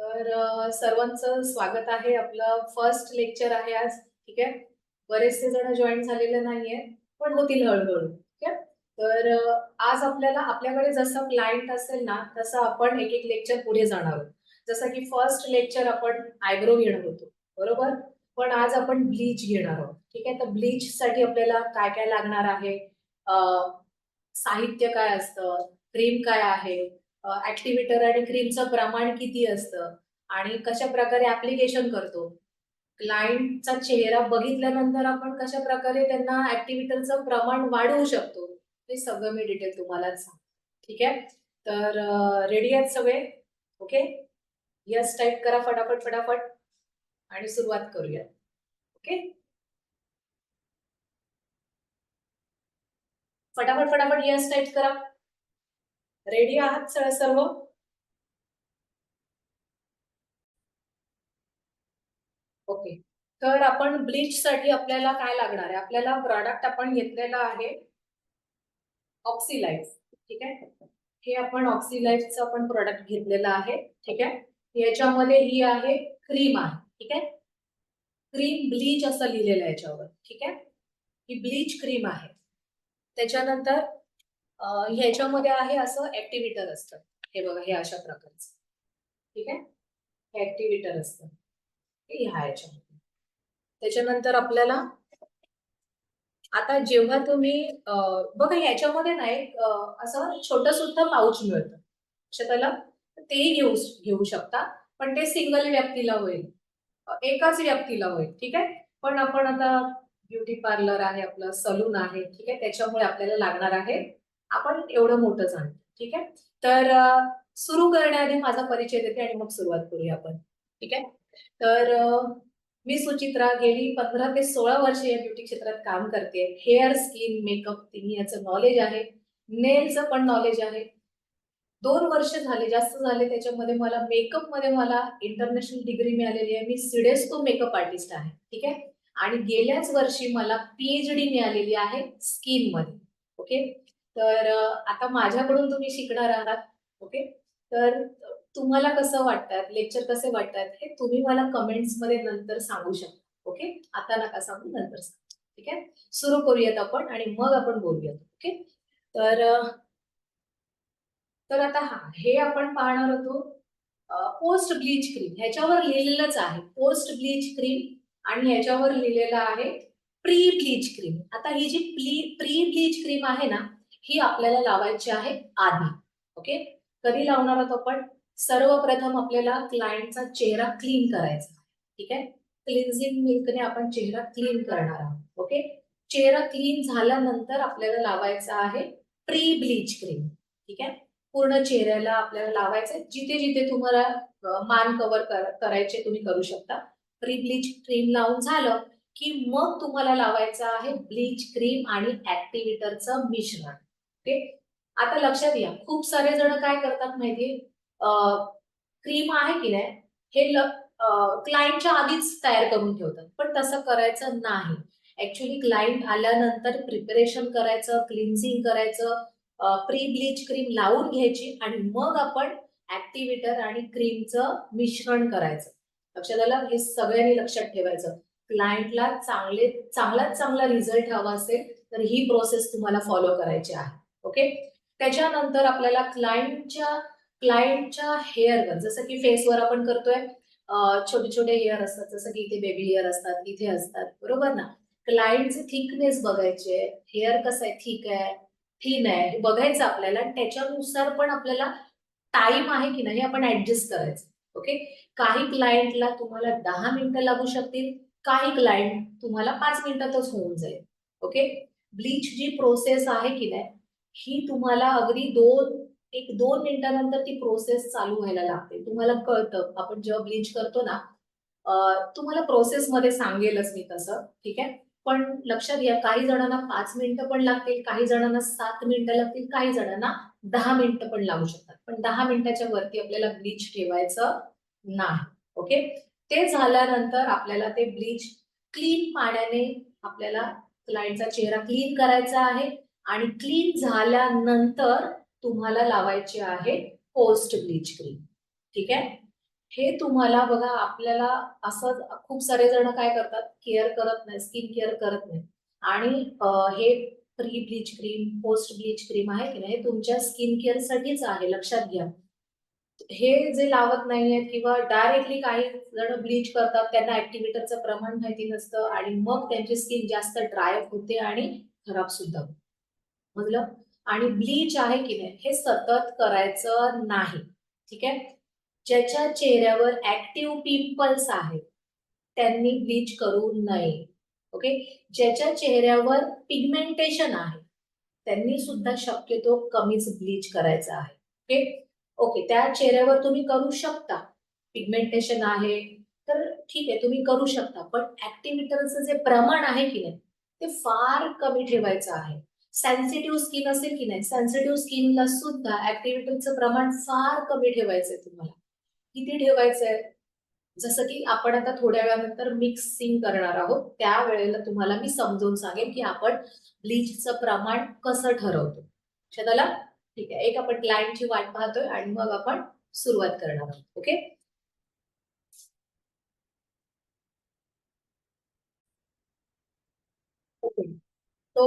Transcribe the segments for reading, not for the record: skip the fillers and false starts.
सर्वांचं स्वागत आहे. आपलं फर्स्ट लेक्चर आहे आज. ठीक आहे. बरेचसे जण जॉईन झालेले नाहीये, पण होतील हळूहळू. ठीक आहे. आज आपल्याकडे जसं क्लायंट असेल ना, तसं आपण एक एक लेक्चर पुढे जाणार आहोत. जसं की फर्स्ट लेक्चर आपण आयब्रो घेणार होतो, बरोबर. पण आज आपण ब्लीच घेणार आहोत. ठीक आहे. तर ब्लीच साठी आपल्याला काय काय लागणार आहे, साहित्य काय असतं, क्रीम काय आहे, ऍक्टिव्हेटर आणि क्रीमचं प्रमाण किती असतं आणि कशा प्रकारे ऍप्लिकेशन करतो, क्लायंटचा चेहरा बघितल्यानंतर आपण कशा प्रकारे त्यांना ऍक्टिव्हेटरचं प्रमाण वाढवू शकतो, हे सगळं मी डिटेल तुम्हाला सांग. ठीक आहे. तर रेडी आहेत सगळे? ओके. यस टाईप करा फटाफट फटाफट आणि सुरुवात करूया. ओके. फटाफट फटाफट यस टाईप करा. रेडी आहात सर्व? ओके. तर आपण ब्लीच साठी आपल्याला काय लागणार आहे, आपल्याला प्रॉडक्ट आपण घेतलेला आहे ऑक्सीलाइफ. ठीक आहे. हे आपण ऑक्सीलाइफचं आपण प्रॉडक्ट घेतलेलं आहे. ठीक आहे. याच्यामध्ये ही आहे क्रीम आहे. ठीक आहे. क्रीम ब्लीच असं लिहिलेलं आहे याच्यावर. ठीक आहे. ही ब्लीच क्रीम आहे. त्याच्यानंतर ह्याच्यामध्ये आहे असं ऍक्टिव्हेटर असतं. हे बघा, हे अशा प्रकारचं. ठीक आहे. हे ऍक्टिव्हेटर असतं. हे ह्या याच्यामध्ये. त्याच्यानंतर आपल्याला आता जेव्हा तुम्ही बघा याच्यामध्ये ना एक असं छोटं सुद्धा पाऊच मिळतं. त्याला तेही घेऊ घेऊ शकता, पण ते सिंगल व्यक्तीला होईल, एकाच व्यक्तीला होईल. ठीक आहे. पण आपण आता ब्युटी पार्लर आहे, आपलं सलून आहे. ठीक आहे. त्याच्यामुळे आपल्याला लागणार आहे आपण एवढं मोठं जाण. ठीक आहे. तर सुरू करण्याआधी माझा परिचय देते आणि मग सुरुवात करूया आपण. ठीक आहे. तर मी सुचित्रा गेली 15 ते 16 वर्ष या ब्युटी क्षेत्रात काम करते. हेअर, स्किन, मेकअप तिन्ही याचं नॉलेज आहे. नेलचं पण नॉलेज आहे. 2 वर्ष झाले, जास्त झाले त्याच्यामध्ये. मला मेकअप मध्ये मला इंटरनॅशनल डिग्री मिळालेली आहे. मी सिडेस्को मेकअप आर्टिस्ट आहे. ठीक आहे. आणि गेल्याच वर्षी मला पीएचडी मिळालेली आहे स्किन मध्ये. ओके. तर आता माझ्याकडून तुम्ही शिकणार आहात. ओके. तर तुम्हाला कसं वाटतात, लेक्चर कसे वाटतात, हे तुम्ही मला कमेंट्स मध्ये नंतर सांगू शकता. ओके. आता नका सांगू, नंतर सांगा. ठीक आहे. सुरू करूयात आपण आणि मग आपण बोलूयात. ओके. तर तर आता हे आपण पाहणार होतो पोस्ट ब्लीच क्रीम. ह्याच्यावर लिहिलेलंच आहे पोस्ट ब्लीच क्रीम आणि ह्याच्यावर लिहिलेलं आहे प्री ब्लीच क्रीम. आता ही जी प्री ब्लीच क्रीम आहे ना, ही आपल्याला लावायची आहे आधी. ओके. कधी लावणार आहोत आपण? सर्वप्रथम आपल्याला क्लायंटचा चेहरा क्लीन करायचा. ठीक आहे. क्लिन्झिंग मिल्कने आपण चेहरा क्लीन करणार आहोत. ओके. चेहरा क्लीन झाल्यानंतर आपल्याला लावायचा आहे प्री ब्लीच क्रीम. ठीक आहे. पूर्ण चेहऱ्याला आपल्याला लावायचं. जिथे जिथे तुम्हाला मान कव्हर करायचे तुम्ही करू शकता. प्री ब्लीच क्रीम लावून झालं की मग तुम्हाला लावायचं आहे ब्लीच क्रीम आणि ऍक्टिव्हेटरचं मिश्रण. ओके. आता लक्षात घ्या, खूप सारे जण काय करतात माहितीये, क्रीम आहे की नाही, हे क्लायंटच्या आधीच तयार करून ठेवतात, पण तसं करायचं नाही. ऍक्च्युली क्लायंट आल्यानंतर प्रिपरेशन करायचं, क्लिन्झिंग करायचं, प्री ब्लीच क्रीम लावून घ्यायची आणि मग आपण ऍक्टिव्हेटर आणि क्रीमचं मिश्रण करायचं. लक्षात आलं? हे सगळ्यांनी लक्षात ठेवायचं. क्लायंटला चांगल्यात चांगला रिझल्ट हवा असेल तर ही प्रोसेस तुम्हाला फॉलो करायची आहे. ओके. त्याच्यानंतर आपल्याला क्लायंटच्या हेअरवर, जसं की फेसवर आपण करतोय, छोटे छोटे हेअर असतात, जसं की इथे बेबी हेअर असतात, इथे असतात, बरोबर ना. क्लायंटचे थिकनेस बघायचे, हेअर कसं आहे, थिक आहे, थिन आहे, हे बघायचं आपल्याला. त्याच्यानुसार पण आपल्याला टाइम आहे की नाही आपण ऍडजस्ट करायचं. ओके. काही क्लायंटला तुम्हाला 10 मिनिटं लागू शकतील, काही क्लायंट तुम्हाला 5 मिनिटातच होऊन जाईल. ओके. ब्लीच जी प्रोसेस आहे की नाही, ही तुम्हाला अगदी 1-2 मिनिटानंतर ती प्रोसेस चालू व्हायला लागते. तुम्हाला कळतं, आपण जेव्हा ब्लीच करतो ना, तुम्हाला प्रोसेस मध्ये सांगेलच मी तसं. ठीक आहे. पण लक्षात घ्या, काही जणांना 5 मिनिटं पण लागतील, काही जणांना 7 मिनिटं लागतील, काही जणांना 10 मिनिटं पण लागू शकतात. पण 10 मिनिटाच्या वरती आपल्याला ब्लीच ठेवायचं नाही. ओके. ते झाल्यानंतर आपल्याला ते ब्लीच क्लीन पाण्याने आपल्याला क्लायंटचा चेहरा क्लीन करायचा आहे आणि क्लीन झाल्यानंतर तुम्हाला लावायची आहे पोस्ट ब्लीच क्रीम. ठीक आहे. हे तुम्हाला बघा, आपल्याला असं खूप सारे जण काय करतात, केअर करत नाही, स्किन केअर करत नाही. आणि हे pre bleach cream, post bleach cream आहे की नाही, हे तुमच्या स्किन केअर साठीच आहे, लक्षात घ्या. हे जे लावत नाहीयेत किंवा डायरेक्टली काही जण ब्लीच करतात, त्यांना ऍक्टिव्हेटरचं प्रमाण माहिती नसतं आणि मग त्यांची स्किन जास्त ड्राय होते आणि खराब सुद्धा होते. म्हटलं, आणि ब्लीच आहे की नाही, हे सतत करायचं नाही. ठीक आहे. ज्याच्या चेहऱ्यावर ऍक्टिव्ह पिंपल्स आहेत त्यांनी ब्लीच करू नये. ओके. ज्याच्या चेहऱ्यावर पिगमेंटेशन आहे त्यांनी सुद्धा शक्यतो कमीच ब्लीच करायचं आहे. ओके. ओके, त्या चेहऱ्यावर तुम्ही करू शकता, पिगमेंटेशन आहे तर ठीक आहे, तुम्ही करू शकता, पण ऍक्टिव्हेटरचं जे प्रमाण आहे की नाही ते फार कमी ठेवायचं आहे. सेन्सिटिव्ह स्किन असेल की नाही, सेन्सिटिव्ह स्किनला सुद्धा ऍक्टिव्हेटरचं प्रमाण फार कमी ठेवायचंय तुम्हाला. किती ठेवायचंय? जसं की आपण आता थोड्या वेळानंतर मिक्सिंग करणार आहोत, त्यावेळेला तुम्हाला मी समजावून सांगेन की आपण ब्लीचचं प्रमाण कसं ठरवतो. लक्षात आलं? ठीक आहे. एक आपण क्लायंटची वाट पाहतोय आणि मग आपण सुरुवात करणार आहोत. ओके. ओके. तो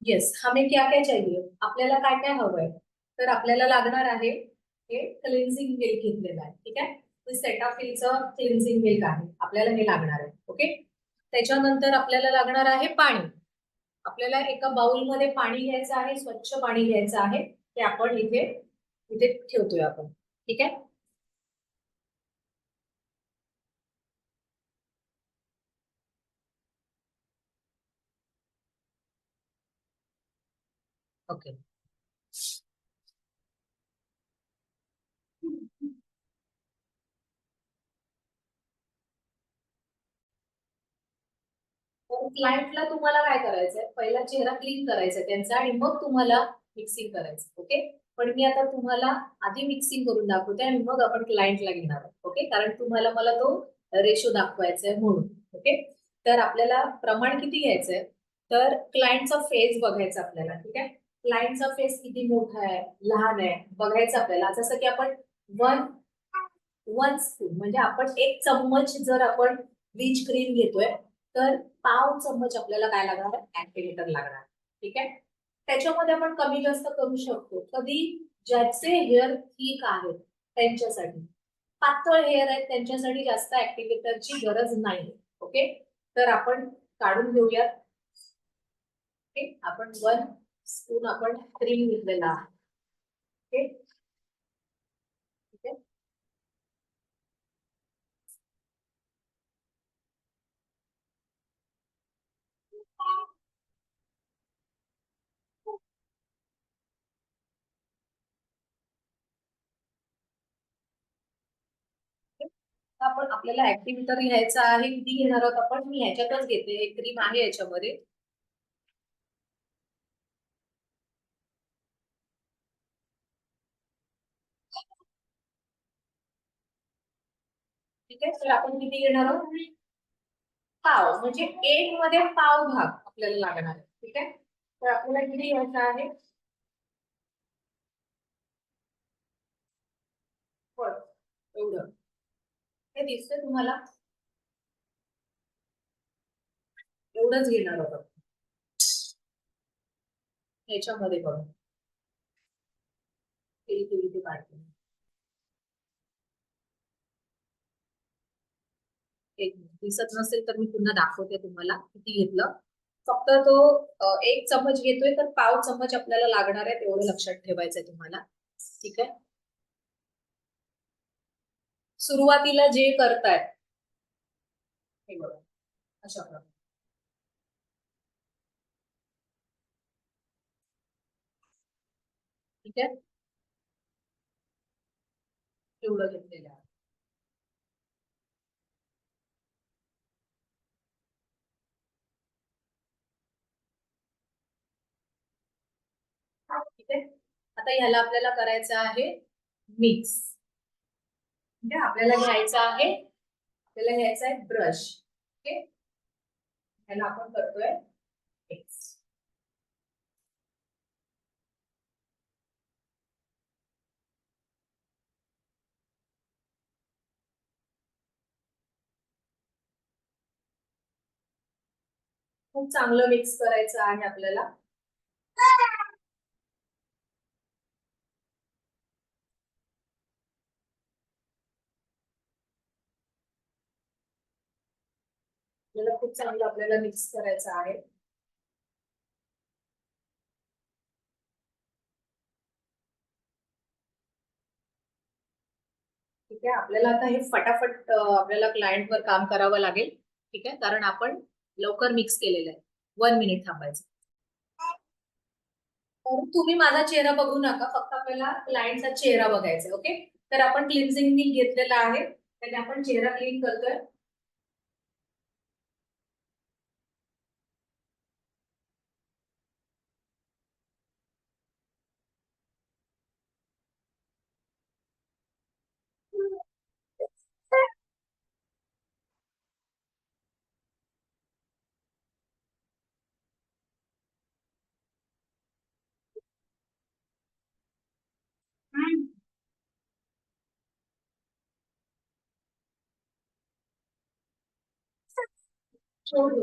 येस, हमें क्या क्या चाहिए, आपल्याला काय काय हवंय. तर आपल्याला लागणार आहे, हे क्लिन्झिंग मिल्क घेतलेलं आहे. ठीक आहे. सेटाफिलचं क्लिन्झिंग मिल्क आहे, आपल्याला हे लागणार आहे. ओके. त्याच्यानंतर आपल्याला लागणार आहे पाणी. आपल्याला एका बाउलमध्ये पाणी घ्यायचं आहे, स्वच्छ पाणी घ्यायचं आहे, ते आपण इथे इथे ठेवतोय आपण. ठीक आहे. ओके. तर क्लायंटला तुम्हाला काय करायचंय, पहिला चेहरा क्लीन करायचा त्यांचा आणि मग तुम्हाला मिक्सिंग करायचं. ओके. पण मी आता तुम्हाला आधी मिक्सिंग करून दाखवते आणि मग आपण क्लायंटला घेणार आहोत. ओके. कारण तुम्हाला मला तो रेशो दाखवायचा आहे म्हणून. ओके. तर आपल्याला प्रमाण किती घ्यायचंय, तर क्लायंटचा फेस बघायचा आपल्याला. ठीक आहे. क्लायंटचा फेस किती मोठा आहे, लहान आहे, बघायचं आपल्याला. जसं की आपण वन वन स्पून म्हणजे आपण एक चम्मच जर आपण ब्लीच क्रीम घेतोय, तर पाव चम्मच आपल्याला काय लागणार आहे, ऍक्टिव्हेटर लागणार. ठीक आहे. त्याच्यामध्ये आपण कमी जास्त करू शकतो. कधी ज्याचे हेअर थिक आहेत त्यांच्यासाठी, पातळ हेअर आहेत त्यांच्यासाठी जास्त ऍक्टिव्हेटरची गरज नाही. ओके. तर आपण काढून घेऊयात. ओके. आपण वन स्पून आपण क्रीम घेतलेला आहे. ओके. ठीक आहे. आपण आपल्याला ऍक्टिव्हेटर घ्यायचा आहे, किती घेणार आहोत आपण, मी ह्याच्यातच घेते, एक क्रीम आहे याच्यामध्ये. ठीक आहे. तर आपण किती घेणार आहोत, पाव, म्हणजे एक मध्ये पाव भाग आपल्याला लागणार आहे. ठीक आहे. तर आपल्याला किती घ्यायचं आहे, बरं, एवढं हे दिसतंय तुम्हाला, एवढंच घेणार आहोत आपण. ह्याच्यामध्ये बघा, इथे इथे काढते. एक दिसत नसेल तर मी पुन्हा दाखवते तुम्हाला किती घेतलं. फक्त तो एक चम्मच घेतोय तर पाव चम्मच आपल्याला लागणार आहे, तेवढं लक्षात ठेवायचंय तुम्हाला. ठीक आहे. सुरुवातीला जे करतायत हे बघा, अशा प्रकारे. ठीक आहे. एवढं घेतलेलं आहे. ठीक आहे. आता ह्याला आपल्याला करायचं आहे मिक्स. म्हणजे आपल्याला घ्यायचं आहे, आपल्याला घ्यायचा आहे ब्रश. ओके. ह्याला आपण करतोय मिक्स. खूप चांगलं मिक्स करायचं आहे आपल्याला. खूप चांगलं आपल्याला मिक्स करायचं आहे. ठीक आहे, आपल्याला आता हे फटाफट आपल्याला क्लायंटवर काम करावं लागेल. ठीक आहे, कारण आपण लवकर मिक्स केलेलं आहे. 1 मिनिट थांबायचं. तर तुम्ही माझा चेहरा बघू नका, फक्त आपल्याला क्लायंटचा चेहरा बघायचा. ओके, तर आपण क्लिन्झिंग मी घेतलेला आहे, त्याने आपण चेहरा क्लीन करतोय. छोड़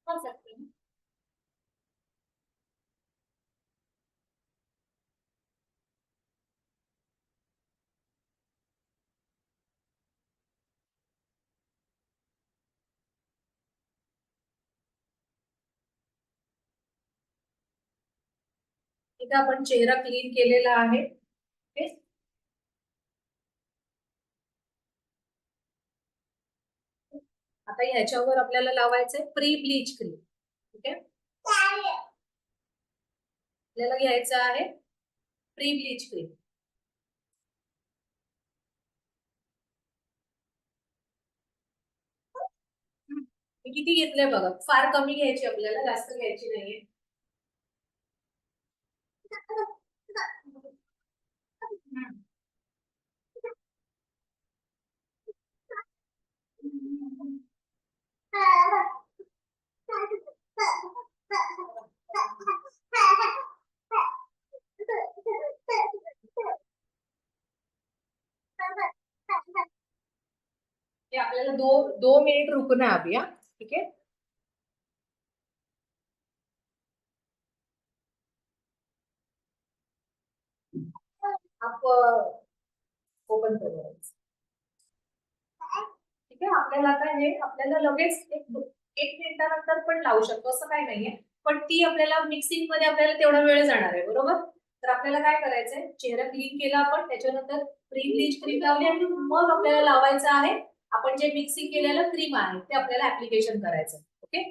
कर सकते हैं. इथे आपण चेहरा क्लीन केलेला आहे. ओके, आता ह्याच्यावर आपल्याला लावायचंय प्री ब्लीच क्रीम. ठीक आहे, आपल्याला घ्यायचं आहे प्री ब्लीच क्रीम. मी किती घेतलंय बघा, फार कमी घ्यायची आपल्याला, जास्त घ्यायची नाहीये. ये आपल्याला 2 मिनिट रुकना है अभी. हाँ, ठीक है. आप ओपन करो. ठीक आहे, आपल्याला आता हे आपल्याला लगेच एक मिनिटानंतर पण लावू शकतो, असं काही नाहीये. पण ती आपल्याला मिक्सिंग मध्ये आपल्याला तेवढा वेळ जाणार आहे, बरोबर. तर आपल्याला काय करायचंय, चेहरा क्लीन केला आपण, त्याच्यानंतर प्री ब्लीच क्रीम लावली आणि मग आपल्याला लावायचं आहे आपण जे मिक्सिंग केलेलं क्रीम आहे ते आपल्याला ऍप्लिकेशन करायचं. ओके,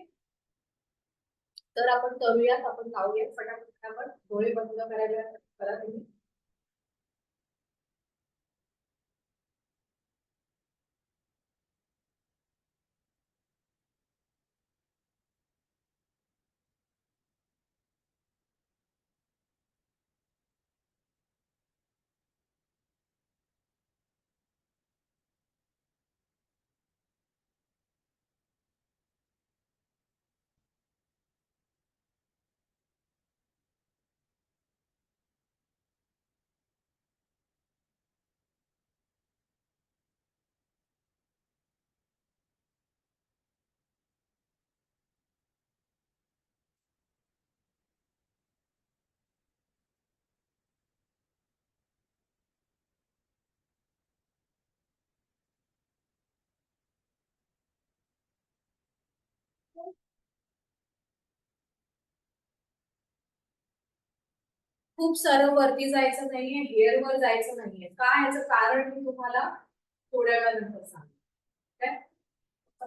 तर आपण करूयात, आपण लावूयात फटाफट. आपण डोळे बंद करायला करा तुम्ही. खूप सारं वरती जायचं नाहीये, हेअर वर जायचं नाहीये. काय याचं कारण मी तुम्हाला थोड्या वेळानंतर सांगते.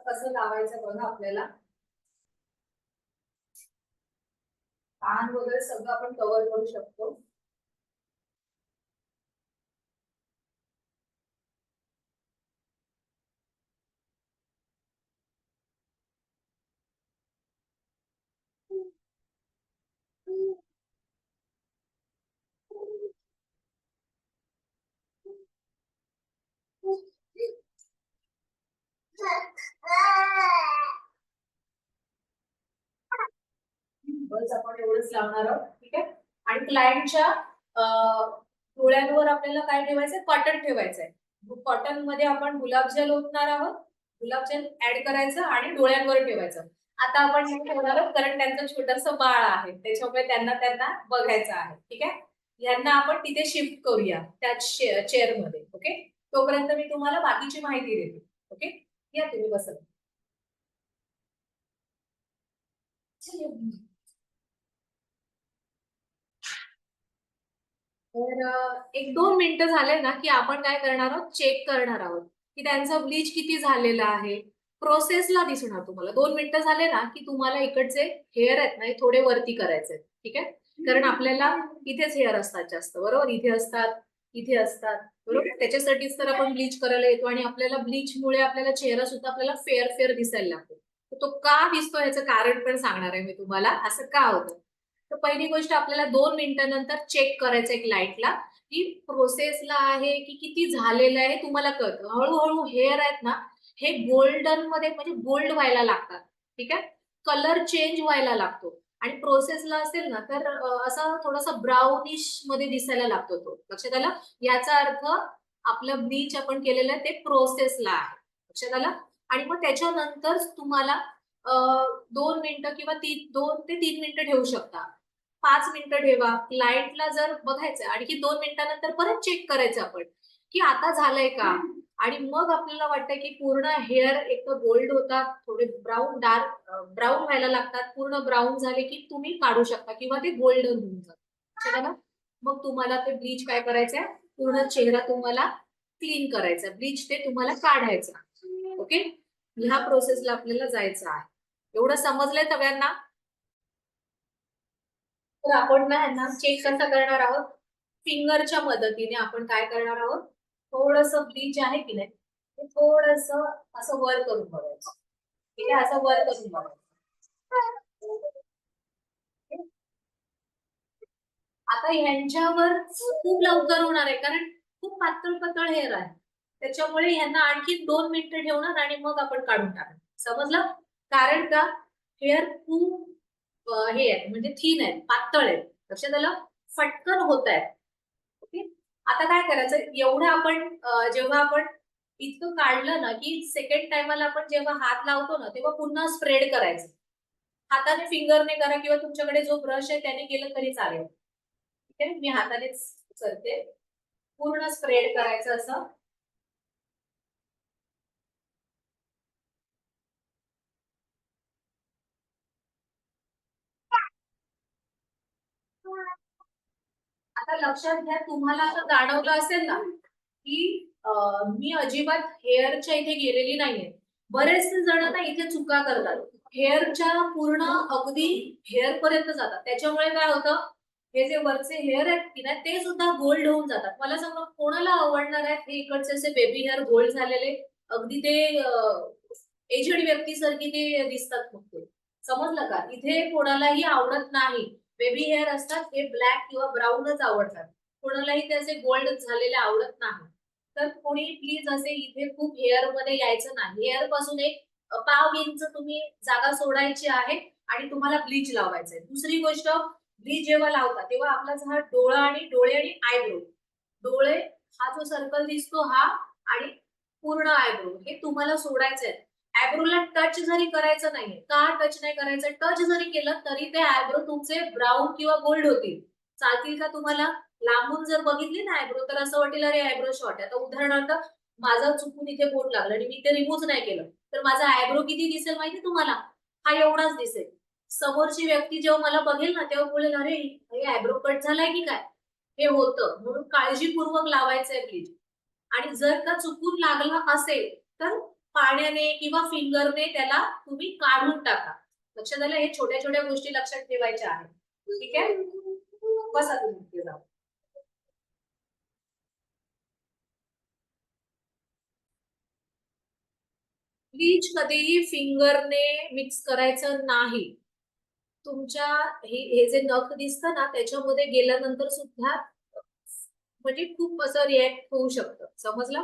कसं लावायचं बघा आपल्याला. कान वगैरे सगळं आपण कव्हर करू शकतो. बस आपण एवढंच लावणार आहोत. ठीक आहे. आणि क्लायंटच्या डोळ्यांवर आपल्याला काय ठेवायचंय, कॉटन ठेवायचंय. कॉटन मध्ये आपण गुलाबजल ओतणार आहोत. गुलाबजल ऍड करायचं आणि डोळ्यांवर ठेवायचं. आता आपण हे ठेवणार आहोत कारण त्यांचं छोटंसं बाळ आहे, त्याच्यामुळे त्यांना बघायचं आहे. ठीक आहे. यांना आपण तिथे शिफ्ट करूया त्या चेअर मध्ये. ओके. तोपर्यंत मी तुम्हाला बाकीची माहिती देते. ओके. या तुम्ही बसत. तर 1-2 मिनिटं झाले ना की आपण काय करणार आहोत, चेक करणार आहोत की त्यांचा ब्लीच किती झालेला आहे. प्रोसेसला दिसणार तुम्हाला. 2 मिनिटं झाले ना की तुम्हाला इकडचे हेअर आहेत ना हे थोडे वरती करायचे. ठीक आहे. कारण आपल्याला इथेच हेअर असतात जास्त, बरोबर. इथे असतात, इथे असतात, बरोबर. त्याच्यासाठीच तर आपण ब्लीच करायला येतो आणि आपल्याला ब्लीचमुळे आपल्याला चेहरा सुद्धा आपल्याला फेअर फेअर दिसायला लागतो. तो का दिसतो याचं कारण पण सांगणार आहे मी तुम्हाला, असं का होतं. तर पहिली गोष्ट आपल्याला 2 मिनिटांनंतर चेक करायचं एक लाईटला की प्रोसेसला आहे की किती झालेलं आहे तुम्हाला कळतं. हळूहळू हेअर आहेत ना हे गोल्डन मध्ये म्हणजे गोल्ड व्हायला लागतात. ठीक आहे. कलर चेंज व्हायला लागतो आणि प्रोसेसला असेल ना तर असा थोडासा ब्राउनिश मध्ये दिसायला लागतो तो. लक्षात आलं. याचा अर्थ आपलं ब्लीच आपण केलेलं आहे ते प्रोसेसला आहे. लक्षात आलं. आणि मग त्याच्यानंतर तुम्हाला 2 मिनिटं किंवा 2 ते 3 मिनिटं ठेवू शकता. 5 मिनिटं ठेवा. लाईटला जर बघायचं आणखी 2 मिनिटांनंतर परत चेक करायचं आपण की आता झालंय का. आणि मग आपल्याला वाटतं की पूर्ण हेअर एक तर गोल्ड होतात, थोडे ब्राऊन डार्क ब्राऊन व्हायला लागतात. पूर्ण ब्राऊन झाले की तुम्ही काढू शकता किंवा ते गोल्डन होऊन जातात. मग तुम्हाला ते ब्लीच काय करायचंय, पूर्ण चेहरा तुम्हाला क्लीन करायचा. ब्लीच ते तुम्हाला काढायचं. ओके. ह्या प्रोसेसला आपल्याला जायचं आहे. एवढं समजलंय सगळ्यांना. तर आपण ना ह्यांना चेक कसा करणार आहोत, फिंगरच्या मदतीने आपण काय करणार आहोत, थोडस ब्लीच आहे की नाही ते थोडस असं वर करून बघायचं. ठीक आहे. असं वर करून बघायचं. आता ह्यांच्यावर खूप लवकर होणार आहे कारण खूप पातळ पातळ हेअर आहे. त्याच्यामुळे ह्यांना आणखी 2 मिनिटं ठेवणार आणि मग आपण काढून टाकणार. समजलं. कारण का हेअर खूप हे आहेत म्हणजे थिन आहेत, पातळ आहेत. लक्षात आलं. फटकन होत आहेत. ओके. आता काय करायचं, एवढं आपण जेव्हा आपण इतकं काढलं ना की सेकंड टाइमाला आपण जेव्हा हात लावतो ना तेव्हा पुन्हा स्प्रेड करायचं. हाताने फिंगरने करा किंवा तुमच्याकडे जो ब्रश आहे त्याने केलं तरी चालेल. ठीक आहे. मी हातानेच करते. पूर्ण स्प्रेड करायचं असं. आता लक्षात घ्या, तुम्हाला असं जाणवलं असेल ना की मी अजिबात हेअरच्या इथे गेलेली नाहीये. बरेचसे जण ना इथे चुका करतात. हेअरच्या पूर्ण अगदी हेअर पर्यंत जातात. त्याच्यामुळे काय होतं, हे जे वरचे हेअर आहेत की नाही ते सुद्धा गोल्ड होऊन जातात. मला सांगा कोणाला आवडणार आहेत हे इकडचे असे बेबी हेअर गोल्ड झालेले, अगदी ते एजेड व्यक्तीसारखी ते दिसतात. मग ते समजलं का. इथे कोणालाही आवडत नाही. बेबी हेअर असतात हे ब्लॅक किंवा ब्राऊनच आवडतात. कोणालाही ते असे गोल्ड झालेले आवडत नाही. तर कोणी प्लीज असे इथे खूप हेअर मध्ये यायचं नाही. हेअर पासून एक पाव इंच तुम्ही जागा सोडायची आहे आणि तुम्हाला ब्लीच लावायचंय. दुसरी गोष्ट, ब्लीच जेव्हा लावता तेव्हा आपला हा डोळा आणि डोळे आणि आयब्रो, डोळे हा जो सर्कल दिसतो हा आणि पूर्ण आयब्रो हे तुम्हाला सोडायचंय. आयब्रोला टच जरी करायचं नाहीये. का टच नाही करायचं, टच जरी केलं तरी ते आयब्रो तुमचे ब्राऊन किंवा गोल्ड होतील. चालतील का तुम्हाला. लांबून जर बघितली ना आयब्रो तर असं वाटेल अरे आयब्रो शॉर्ट आहे. आता उदाहरणार्थ माझं चुकून इथे बोट लागलं आणि मी ते रिमूव्ह नाही केलं तर माझा आयब्रो किती दिसेल माहिती तुम्हाला, हा एवढाच दिसेल. समोरची व्यक्ती जेव्हा मला बघेल ना तेव्हा बोलेल अरे हे आयब्रो कट झालाय की काय. हे होतं म्हणून काळजीपूर्वक लावायचंय ब्लीच. आणि जर का चुकून लागला असेल तर पाण्याने किंवा फिंगरने त्याला तुम्ही काढून टाका. लक्षात आलं. हे छोट्या छोट्या गोष्टी लक्षात ठेवायच्या आहेत. ठीक आहे. बसा तुम्ही तिथे जाऊन. ब्लीच कधीही फिंगरने मिक्स करायचं नाही. तुमच्या हे जे नख दिसतं ना त्याच्यामध्ये गेल्यानंतर सुद्धा म्हणजे खूप असं रिॲक्ट होऊ शकतं. समजलं.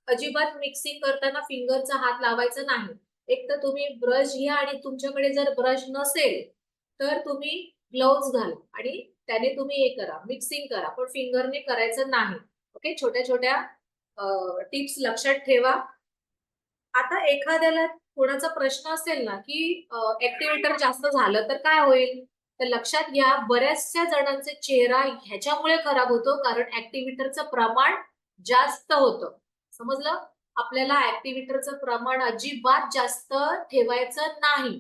अजिबात मिक्सिंग करताना फिंगरचा हात लावायचा नाही. एक तर तुम्ही ब्रश घ्या आणि तुमच्याकडे जर ब्रश नसेल तर तुम्ही ग्लोव्ज घाला आणि त्याने तुम्ही हे करा, मिक्सिंग करा, पण फिंगरने करायचं नाही. ओके, छोट्या छोट्या टिप्स लक्षात ठेवा. आता एखाद्याला कोणाचा प्रश्न असेल ना की ऍक्टिव्हेटर जास्त झालं तर काय होईल, तर लक्षात घ्या बऱ्याचशा जणांचे चेहरा ह्याच्यामुळे खराब होतो कारण ऍक्टिव्हेटरचं प्रमाण जास्त होतं. समजलं? आपल्याला ऍक्टिव्हेटरचं प्रमाण अजिबात जास्त ठेवायचं नाही.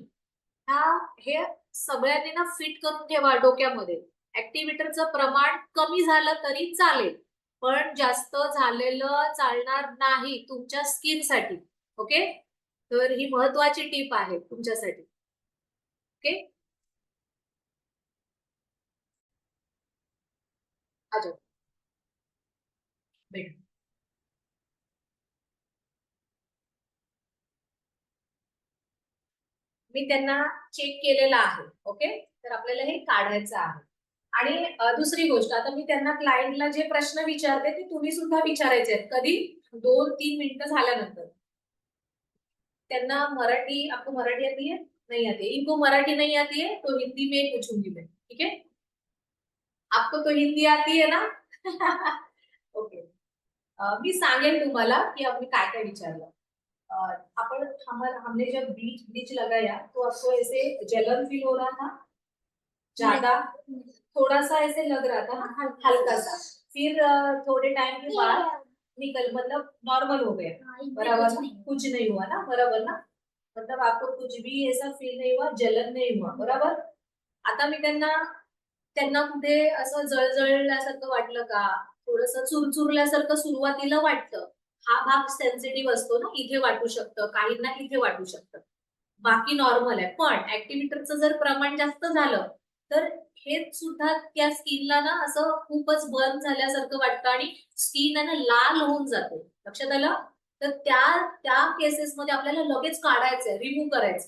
हे सगळ्यांनी ना फिट करून ठेवा डोक्यामध्ये. ऍक्टिव्हेटरचं प्रमाण कमी झालं तरी चालेल, पण जास्त झालेलं चालणार नाही तुमच्या स्किनसाठी. ओके, तर ही महत्वाची टीप आहे तुमच्यासाठी. ओके, अजय भेट. मी त्यांना चेक केलेला आहे. ओके, तर आपल्याला हे काढायचं आहे. आणि दुसरी गोष्ट, आता मी त्यांना क्लायंटला जे प्रश्न विचारते ते तुम्ही सुद्धा विचारायचे आहेत. कधी? 2-3 मिनिटं झाल्यानंतर. त्यांना मराठी, आपको मराठी आती है? नहीं आती है. इनको मराठी नहीं आती है तो हिंदी में पूछूंगी मैं. ठीक है? आपको तो हिंदी आती है ना? ओके. मी सांगेल तुम्हाला की आम्ही काय काय विचारलं. अ, अपन हमने जब ब्लीच ब्लीच लगाया तो आपको ऐसे जलन फील हो रहा था ज्यादा? थोड़ा सा ऐसे लग रहा था ना, हल्का सा. फिर थोड़े टाइम के बाद निकल, मतलब नॉर्मल हो गया. बराबर ना, कुछ नहीं हुआ ना, बराबर ना. मतलब आपको कुछ भी ऐसा फील नहीं हुआ, जलन नहीं हुआ, बराबर. आता मी त्यांना त्यांना कुठे असं जळजळल्यासारखं वाटलं का, थोडस चुरचुरल्यासारखं सुरुवातीला वाटतं. हा भाग सेन्सिटिव्ह असतो ना, इथे वाटू शकतं, काहींना इथे वाटू शकतं. बाकी नॉर्मल आहे. पण ऍक्टिव्हेटरचं जर प्रमाण जास्त झालं तर हे सुद्धा त्या स्किनला ना असं खूपच बर्न झाल्यासारखं वाटतं आणि स्किन आहे ना लाल होऊन जाते. लक्षात आलं? तर त्या त्या केसेसमध्ये आपल्याला लगेच काढायचंय, रिमूव्ह करायचं,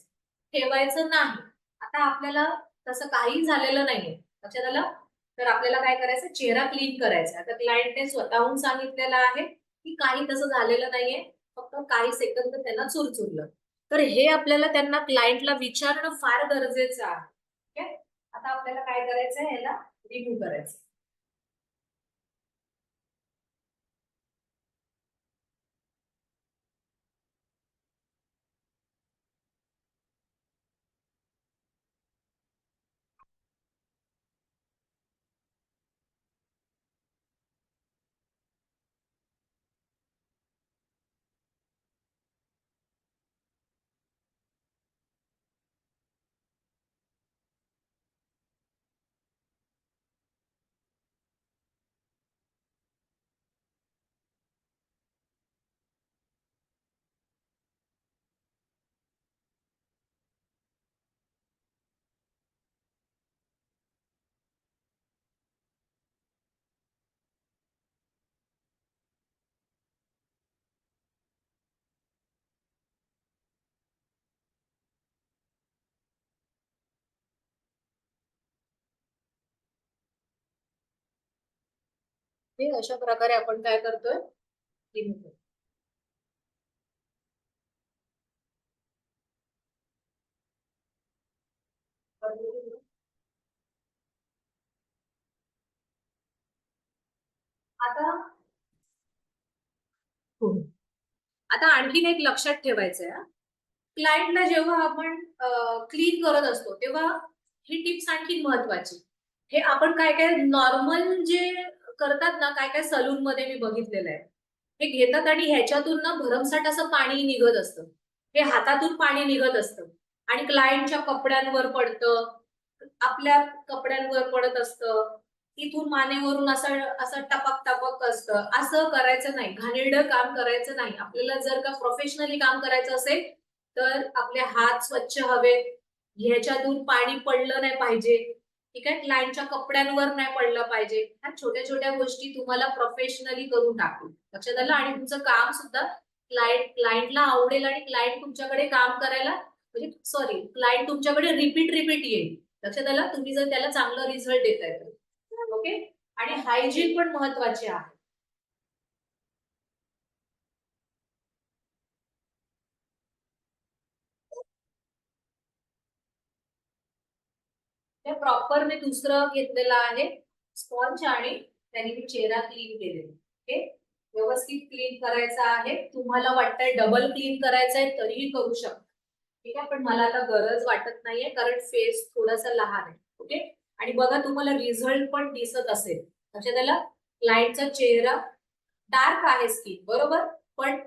ठेवायचं नाही. आता आपल्याला तसं काही झालेलं नाहीये. लक्षात आलं? तर आपल्याला काय करायचं, चेहरा क्लीन करायचा. आता क्लायंटने स्वतःहून सांगितलेलं आहे की काही तसं झालेलं नाहीये, फक्त काही सेकंद त्यांना चुरचुरलं. तर हे आपल्याला त्यांना क्लायंटला विचारणं फार गरजेचं आहे. ठीक आहे? आता आपल्याला काय करायचंय, ह्याला रिव्ह्यू करायचं. हे अशा प्रकारे आपण काय करतोय, रिव्ह्यू करतोय. आता हो. आता आणखीन एक लक्षात ठेवायचंय, क्लायंटला जेव्हा आपण क्लीन करत असतो तेव्हा ही टिप्स आणखी महत्वाची. हे आपण काय काय नॉर्मल जे करतात ना, काय काय सलून मध्ये मी बघितलेलं आहे, हे घेतात आणि ह्याच्यातून ना भरमसाठ असं पाणी निघत असतं. हे हातातून पाणी निघत असतं आणि क्लायंटच्या कपड्यांवर पडतं, आपल्या कपड्यांवर पडत असतं, इथून मानेवरून असं असं टपक टपक असतं. असं करायचं नाही, घाणेरडं काम करायचं नाही. आपल्याला जर का प्रोफेशनली काम करायचं असेल तर आपले हात स्वच्छ हवेत, ह्याच्यातून पाणी पडलं नाही पाहिजे. ठीक आहे, क्लायंटच्या कपड्यांवर नाही पडलं पाहिजे. ह्या छोट्या छोट्या गोष्टी तुम्हाला प्रोफेशनली करून टाकू. लक्षात आलं? आणि तुमचं काम सुद्धा क्लायंटला आवडेल आणि क्लायंट तुमच्याकडे काम करायला, म्हणजे सॉरी, क्लायंट तुमच्याकडे रिपीट रिपीट येईल. लक्षात आलं? तुम्ही जर त्याला चांगलं रिझल्ट देताय तर. ओके, आणि हायजीन पण महत्वाची आहे. ते प्रॉपर मी दुसरं घेतलेलं आहे स्पॉन्ज आणि त्याने मी चेहरा क्लीन केलेला. ओके, व्यवस्थित क्लीन करायचा आहे. तुम्हाला वाटतंय डबल क्लीन करायचं आहे तरीही करू शकता. ठीक आहे, पण मला आता गरज वाटत नाहीये कारण फेस थोडासा लहान आहे. ओके, आणि बघा तुम्हाला रिझल्ट पण दिसत असेल. म्हणजे त्याला क्लायंटचा चेहरा डार्क आहे स्किन बरोबर, पण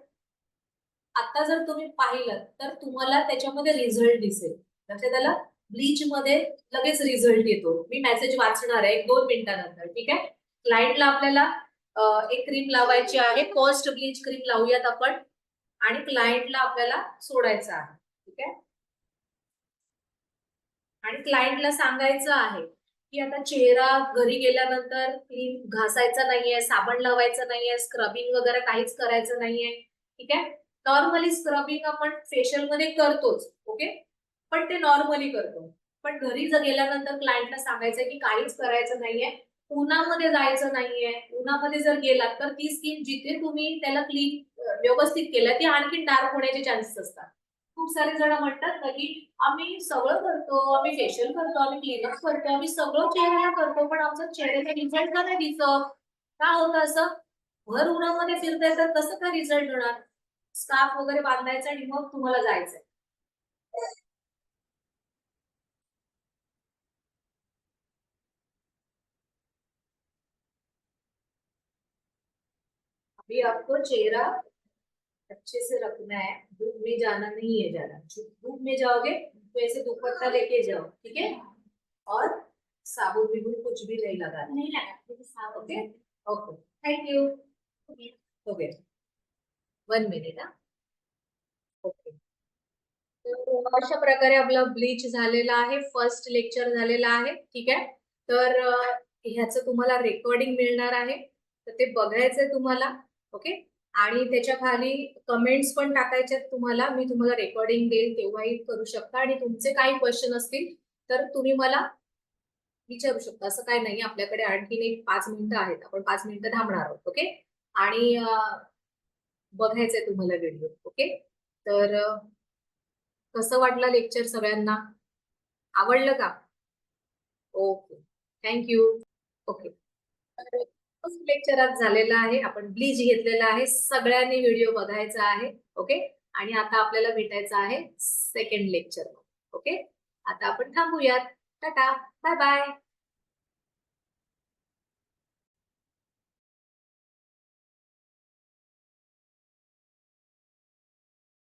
आता जर तुम्ही पाहिलं तर तुम्हाला त्याच्यामध्ये रिझल्ट दिसेल. म्हणजे त्याला ब्लीच मध्ये लगेच रिझल्ट येतो. मी मेसेज वाचणार आहे 1-2 मिनिटानंतर. ठीक आहे, क्लायंटला आपल्याला एक क्रीम लावायची आहे. फर्स्ट ब्लीच क्रीम लावूयात आपण आणि क्लायंटला आपल्याला सोडायचं आहे. ठीक आहे, आणि क्लायंटला सांगायचं आहे की आता चेहरा घरी गेल्यानंतर क्रीम घासायचा नाहीये, साबण लावायचं नाहीये, स्क्रबिंग वगैरे काहीच करायचं नाहीये. ठीक आहे, नॉर्मली स्क्रबिंग आपण फेशियल मध्ये करतोच. ओके, पण ते नॉर्मली करतो. पण घरी जर गेल्यानंतर क्लायंटला सांगायचं की काहीच करायचं नाहीये, उन्हामध्ये जायचं नाहीये. उन्हामध्ये जर गेलात तर ती स्किन जिथे तुम्ही त्याला क्लीन व्यवस्थित केलं ती आणखी डार्क होण्याचे चान्सेस असतात. खूप सारे जण म्हणतात ना की आम्ही सगळं करतो, आम्ही फेशियल करतो, आम्ही क्लीनअप करतो, आम्ही सगळं चेहऱ्याला करतो, पण आमचा चेहऱ्याचा रिझल्ट का नाही दिसत? का होतं असं? भर उन्हामध्ये फिरताय तर कसं काय रिझल्ट होणार? स्कार्फ वगैरे बांधायचा आणि मग तुम्हाला जायचंय. अभी आपको चेहरा अच्छे से रखना है, धूप में जाना नहीं है ज्यादा. धूप में जाओगे तो ऐसे दुपट्टा लेके जाओ. ठीक है, और साबुन बिबुन कुछ भी नहीं लगाना. नहीं लगा. Okay okay, thank you. Okay, 1 minute. Okay, तर अशा प्रकारे आपलं ब्लीच झालेलं आहे. फर्स्ट लेक्चर झालेलं आहे. ठीक आहे, तर ह्याचं तुम्हाला रेकॉर्डिंग मिळणार आहे, तर ते बघायचंय तुम्हाला. ओके, आणि त्याच्या खाली कमेंट्स पण टाकायचे तुम्हाला. मी तुम्हाला रेकॉर्डिंग देईल तेव्हाही करू शकता, आणि तुमचे काही क्वेश्चन असतील तर तुम्ही मला विचारू शकता. असं काही नाही, आपल्याकडे आणखीन एक 5 मिनिटं आहेत. आपण 5 मिनिटं थांबणार आहोत. ओके, आणि बघायचंय तुम्हाला व्हिडिओ. ओके, तर कसं वाटलं लेक्चर सगळ्यांना? आवडलं का? Okay, thank you. Okay, first lecture आज झालेला आहे. आपण ब्लीच घेतलेला आहे. सगळ्यांनी व्हिडिओ बघायचा आहे. ओके, आणि आता आपल्याला भेटायचं आहे सेकंड लेक्चर. ओके, आता आपण थांबूयात. Tata, bye bye.